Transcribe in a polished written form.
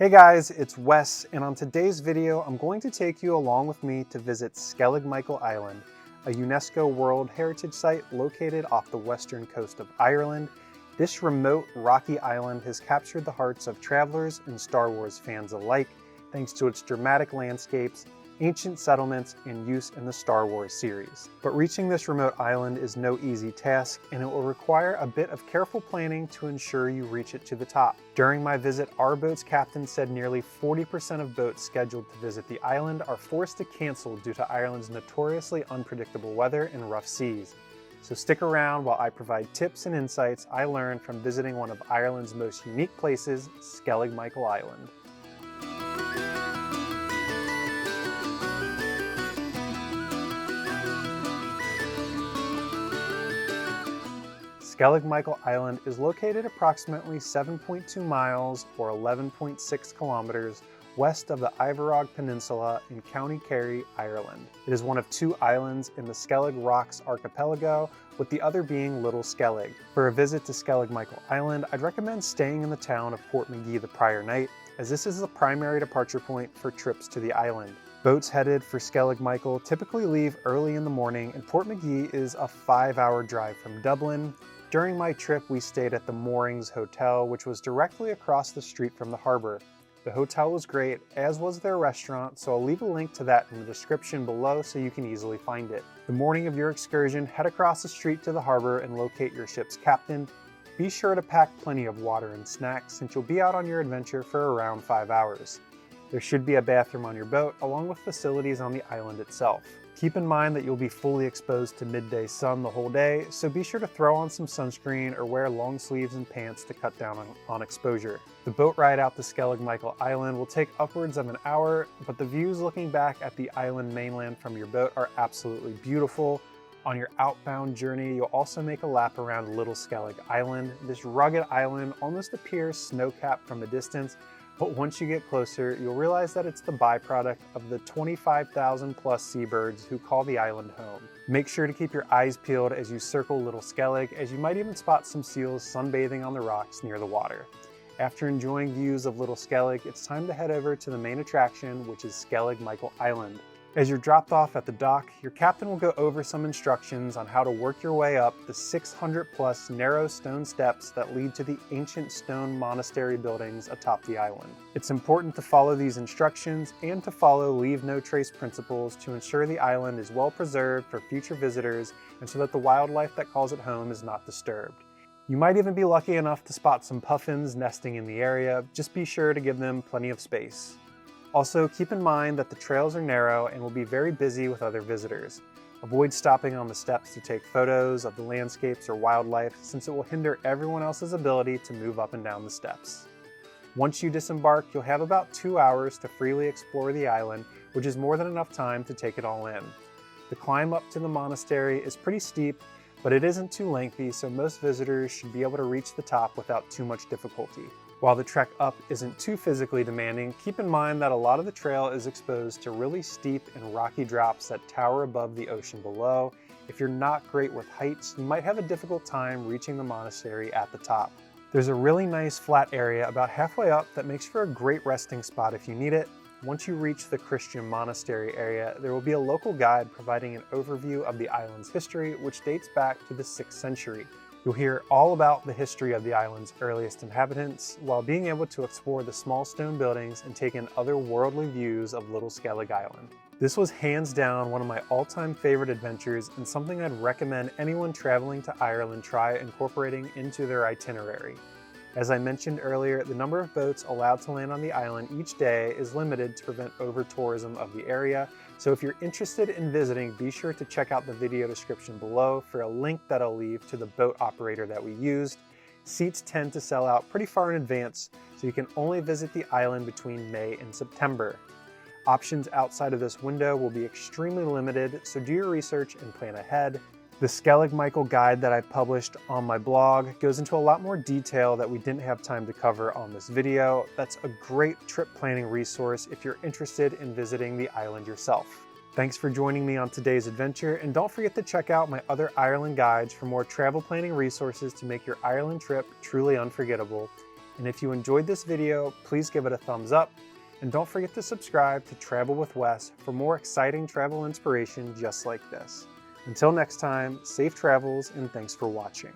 Hey guys, it's Wes, and on today's video, I'm going to take you along with me to visit Skellig Michael Island, a UNESCO World Heritage Site located off the western coast of Ireland. This remote, rocky island has captured the hearts of travelers and Star Wars fans alike, thanks to its dramatic landscapes, ancient settlements, and use in the Star Wars series. But reaching this remote island is no easy task, and it will require a bit of careful planning to ensure you reach it to the top. During my visit, our boat's captain said nearly 40% of boats scheduled to visit the island are forced to cancel due to Ireland's notoriously unpredictable weather and rough seas. So stick around while I provide tips and insights I learned from visiting one of Ireland's most unique places, Skellig Michael Island. Skellig Michael Island is located approximately 7.2 miles or 11.6 kilometers west of the Iveragh Peninsula in County Kerry, Ireland. It is one of two islands in the Skellig Rocks archipelago, with the other being Little Skellig. For a visit to Skellig Michael Island, I'd recommend staying in the town of Portmagee the prior night, as this is the primary departure point for trips to the island. Boats headed for Skellig Michael typically leave early in the morning, and Portmagee is a 5-hour drive from Dublin. During my trip, we stayed at the Moorings Hotel, which was directly across the street from the harbor. The hotel was great, as was their restaurant, so I'll leave a link to that in the description below so you can easily find it. The morning of your excursion, head across the street to the harbor and locate your ship's captain. Be sure to pack plenty of water and snacks, since you'll be out on your adventure for around 5 hours. There should be a bathroom on your boat, along with facilities on the island itself. Keep in mind that you'll be fully exposed to midday sun the whole day, so be sure to throw on some sunscreen or wear long sleeves and pants to cut down on exposure. The boat ride out to Skellig Michael Island will take upwards of an hour, but the views looking back at the island mainland from your boat are absolutely beautiful. On your outbound journey, you'll also make a lap around Little Skellig Island. This rugged island almost appears snow-capped from a distance, but once you get closer, you'll realize that it's the byproduct of the 25,000 plus seabirds who call the island home. Make sure to keep your eyes peeled as you circle Little Skellig, as you might even spot some seals sunbathing on the rocks near the water. After enjoying views of Little Skellig, it's time to head over to the main attraction, which is Skellig Michael Island. As you're dropped off at the dock, your captain will go over some instructions on how to work your way up the 600 plus narrow stone steps that lead to the ancient stone monastery buildings atop the island. It's important to follow these instructions and to follow leave no trace principles to ensure the island is well preserved for future visitors and so that the wildlife that calls it home is not disturbed. You might even be lucky enough to spot some puffins nesting in the area. Just be sure to give them plenty of space. Also, keep in mind that the trails are narrow and will be very busy with other visitors. Avoid stopping on the steps to take photos of the landscapes or wildlife, since it will hinder everyone else's ability to move up and down the steps. Once you disembark, you'll have about 2 hours to freely explore the island, which is more than enough time to take it all in. The climb up to the monastery is pretty steep, but it isn't too lengthy, so most visitors should be able to reach the top without too much difficulty. While the trek up isn't too physically demanding, keep in mind that a lot of the trail is exposed to really steep and rocky drops that tower above the ocean below. If you're not great with heights, you might have a difficult time reaching the monastery at the top. There's a really nice flat area about halfway up that makes for a great resting spot if you need it. Once you reach the Christian monastery area, there will be a local guide providing an overview of the island's history, which dates back to the 6th century. You'll hear all about the history of the island's earliest inhabitants, while being able to explore the small stone buildings and take in otherworldly views of Little Skellig Island. This was hands down one of my all-time favorite adventures, and something I'd recommend anyone traveling to Ireland try incorporating into their itinerary. As I mentioned earlier, the number of boats allowed to land on the island each day is limited to prevent over-tourism of the area, so if you're interested in visiting, be sure to check out the video description below for a link that I'll leave to the boat operator that we used. Seats tend to sell out pretty far in advance, so you can only visit the island between May and September. Options outside of this window will be extremely limited, so do your research and plan ahead. The Skellig Michael guide that I published on my blog goes into a lot more detail that we didn't have time to cover on this video. That's a great trip planning resource if you're interested in visiting the island yourself. Thanks for joining me on today's adventure, and don't forget to check out my other Ireland guides for more travel planning resources to make your Ireland trip truly unforgettable. And if you enjoyed this video, please give it a thumbs up. And don't forget to subscribe to Travel with Wes for more exciting travel inspiration just like this. Until next time, safe travels and thanks for watching.